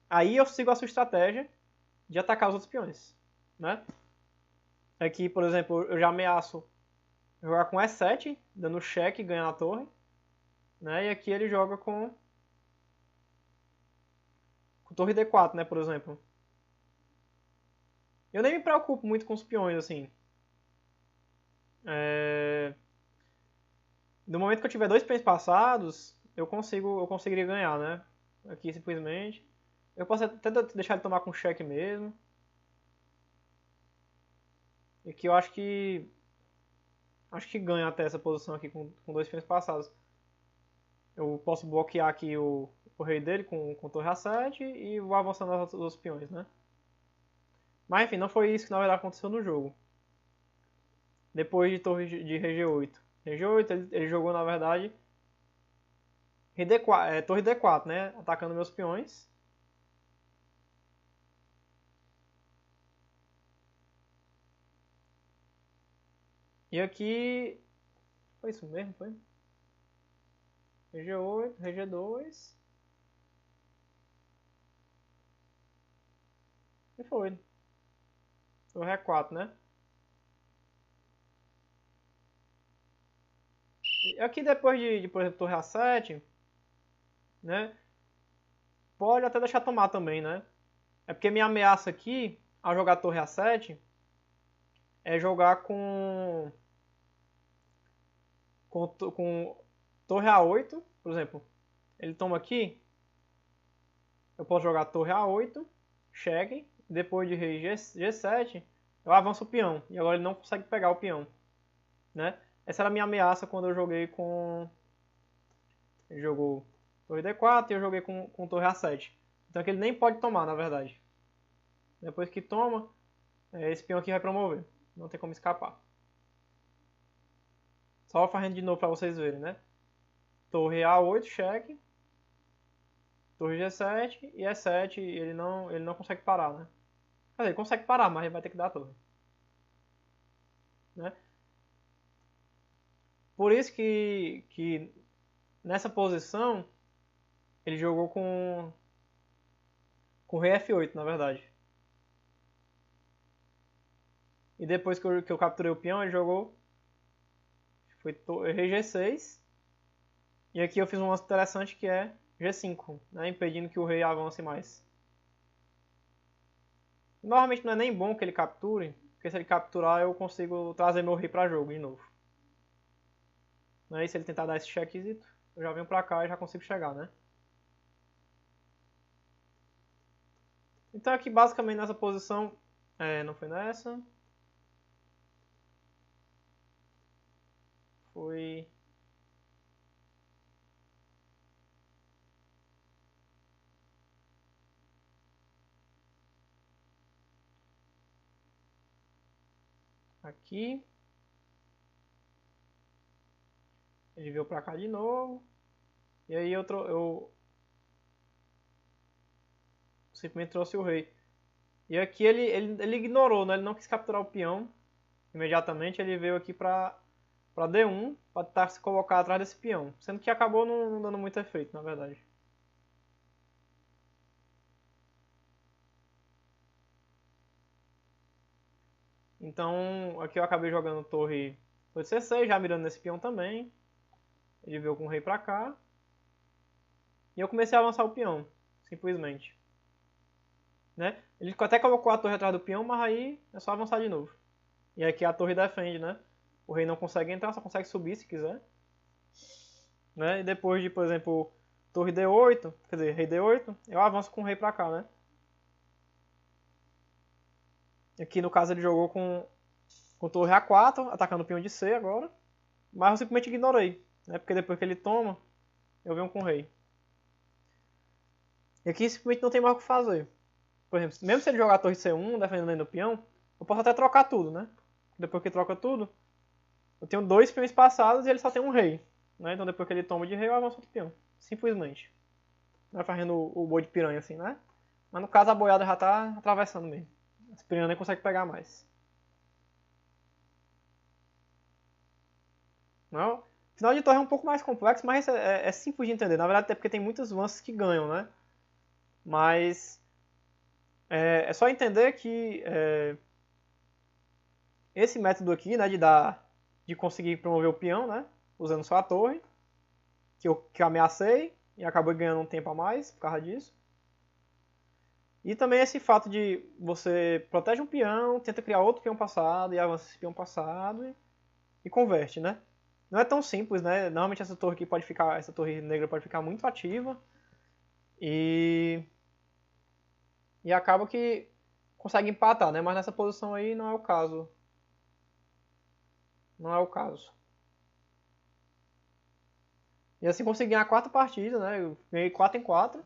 aí eu sigo a sua estratégia de atacar os outros peões, né? Aqui, por exemplo, eu já ameaço jogar com E7, dando cheque e ganhando a torre. Né? E aqui ele joga com torre D4, né, por exemplo. Eu nem me preocupo muito com os peões, assim. No momento que eu tiver dois peões passados, eu conseguiria ganhar, né? Aqui simplesmente. Eu posso até deixar ele tomar com cheque mesmo. E aqui eu acho que ganha até essa posição aqui com dois peões passados. Eu posso bloquear aqui o rei dele com torre A7 e vou avançando os outros peões, né? Mas enfim, não foi isso que na verdade aconteceu no jogo. Depois de torre de rei G8. Rei G8 ele jogou na verdade rei D4, torre D4, né? Atacando meus peões. E aqui... Foi isso mesmo, foi? Rei G8, rei G2... E foi. Torre E4, né? E aqui depois de, por exemplo, torre A7, né? Pode até deixar tomar também, né? É porque minha ameaça aqui, ao jogar torre A7, é jogar com torre A8, por exemplo. Ele toma aqui, eu posso jogar torre A8, cheque, depois de rei G7, eu avanço o peão. E agora ele não consegue pegar o peão. Né? Essa era a minha ameaça quando eu joguei com... Ele jogou torre D4 e eu joguei com torre A7. Então aqui ele nem pode tomar, na verdade. Depois que toma, esse peão aqui vai promover. Não tem como escapar. Só fazendo de novo para vocês verem, né? Torre A8, cheque. Torre G7 e E7 ele não consegue parar, né? Quer dizer, ele consegue parar, mas ele vai ter que dar a torre. Né? Por isso que nessa posição ele jogou com rei F8, na verdade. E depois que eu capturei o peão, ele jogou... Foi rei G6. E aqui eu fiz um lance interessante que é G5, né, impedindo que o rei avance mais. Normalmente não é nem bom que ele capture, porque se ele capturar eu consigo trazer meu rei pra jogo de novo. Não é isso? Se ele tentar dar esse checkzito, eu já venho pra cá e já consigo chegar, né? Então aqui basicamente nessa posição, não foi nessa. Foi... Aqui. Ele veio pra cá de novo. E aí eu simplesmente trouxe o rei. E aqui ele ignorou, né? Ele não quis capturar o peão. Imediatamente ele veio aqui pra D1, pra tentar se colocar atrás desse peão. Sendo que acabou não dando muito efeito, na verdade. Então aqui eu acabei jogando torre C6, já mirando nesse peão também. Ele veio com o rei pra cá. E eu comecei a avançar o peão, simplesmente. Né? Ele até colocou a torre atrás do peão, mas aí é só avançar de novo. E aqui a torre defende, né? O rei não consegue entrar, só consegue subir se quiser. Né? E depois de, por exemplo, torre D8, quer dizer, rei D8, eu avanço com o rei pra cá, né? Aqui no caso ele jogou com torre A4, atacando o peão de C agora. Mas eu simplesmente ignorei, né? Porque depois que ele toma, eu venho com o rei. E aqui simplesmente não tem mais o que fazer. Por exemplo, mesmo se ele jogar a torre C1, defendendo ainda o peão, eu posso até trocar tudo, né? Depois que troca tudo, eu tenho 2 peões passados e ele só tem um rei. Né? Então depois que ele toma de rei, eu avanço outro peão. Simplesmente. Não é fazendo o boi de piranha assim, né? Mas no caso a boiada já tá atravessando mesmo. As piranhas nem conseguem pegar mais. Não? Final de torre é um pouco mais complexo, mas é simples de entender. Na verdade, até porque tem muitos lances que ganham, né? Mas é só entender que esse método aqui, né, de conseguir promover o peão, né, usando só a torre, que eu ameacei e acabei ganhando um tempo a mais por causa disso. E também esse fato de você protege um peão, tenta criar outro peão passado e avança esse peão passado e converte, né? Não é tão simples, né? Normalmente essa torre negra pode ficar muito ativa e acaba que consegue empatar, né? Mas nessa posição aí não é o caso. Não é o caso. E assim consegui ganhar a 4ª partida, né? Eu ganhei 4 em 4.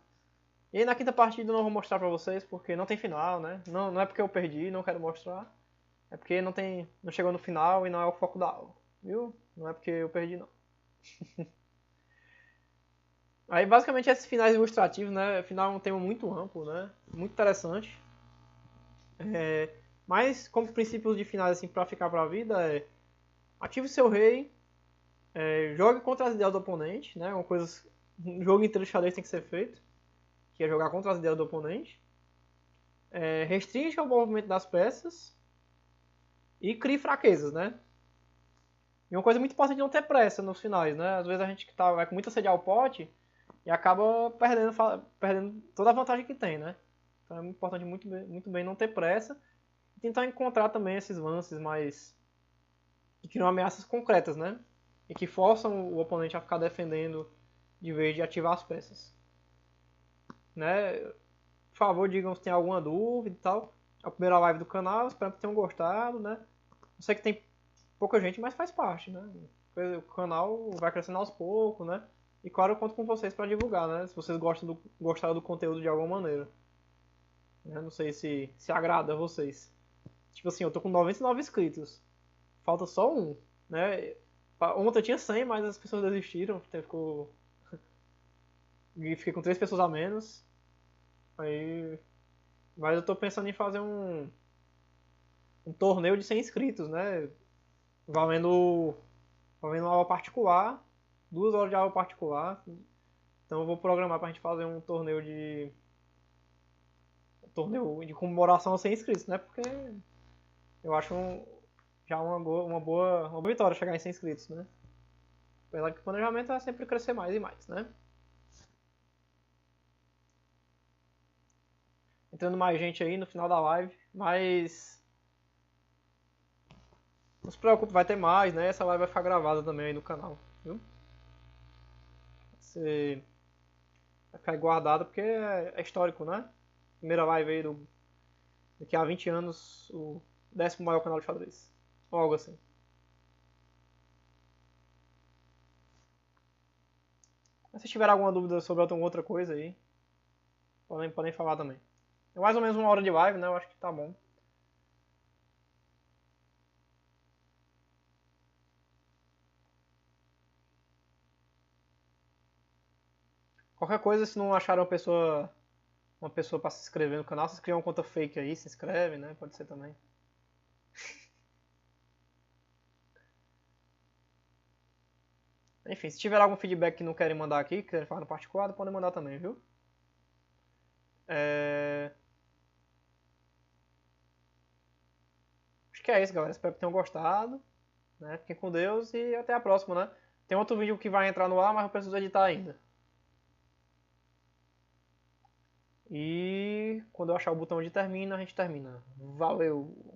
E aí na 5ª partida eu não vou mostrar pra vocês porque não tem final, né? Não é porque eu perdi, não quero mostrar. É porque não chegou no final e não é o foco da aula, viu? Não é porque eu perdi, não. Aí basicamente esses finais ilustrativos, né? Final é um tema muito amplo, né? Muito interessante. Mas como princípios de finais assim para ficar pra vida é ative seu rei, jogue contra as ideias do oponente, né? Uma coisa, um jogo inteiro de xadrez tem que ser feito, que é jogar contra as ideias do oponente. Restrinja o movimento das peças e crie fraquezas, né? E uma coisa muito importante é não ter pressa nos finais, né? Às vezes a gente vai com muita sede ao pote e acaba perdendo toda a vantagem que tem, né? Então é muito importante muito bem não ter pressa e tentar encontrar também esses lances mais que criam ameaças concretas, né? E que forçam o oponente a ficar defendendo de vez de ativar as peças. Né? Por favor, digam se tem alguma dúvida e tal. É a primeira live do canal, espero que tenham gostado, né? Eu sei que tem pouca gente, mas faz parte, né? O canal vai crescendo aos poucos, né? E claro, eu conto com vocês para divulgar, né? Se vocês gostaram do conteúdo de alguma maneira. Não sei se agrada a vocês. Tipo assim, eu tô com 99 inscritos. Falta só um, né? Ontem eu tinha 100, mas as pessoas desistiram. Fiquei com 3 pessoas a menos. Mas eu tô pensando em fazer um torneio de 100 inscritos, né? Valendo uma aula particular, 2 horas de aula particular. Então eu vou programar pra gente fazer um torneio de comemoração a 100 inscritos, né? Porque Eu acho já uma boa vitória chegar em 100 inscritos, né? Apesar que o planejamento é sempre crescer mais e mais, né? Entrando mais gente aí no final da live, mas não se preocupe, vai ter mais, né? Essa live vai ficar gravada também aí no canal, viu? Você vai ficar guardado porque é histórico, né? Primeira live aí daqui a 20 anos, o 10º maior canal de xadrez. Ou algo assim. Mas se tiver alguma dúvida sobre alguma outra coisa aí, podem falar também. É mais ou menos 1 hora de live, né? Eu acho que tá bom. Qualquer coisa, se não acharem uma pessoa para se inscrever no canal, vocês criam uma conta fake aí, se inscreve, né? Pode ser também. Enfim, se tiver algum feedback que não querem mandar aqui, que querem falar no particular, podem mandar também, viu? Acho que é isso, galera. Espero que tenham gostado. Né? Fiquem com Deus e até a próxima, né? Tem outro vídeo que vai entrar no ar, mas eu preciso editar ainda. E quando eu achar o botão de termina, a gente termina. Valeu!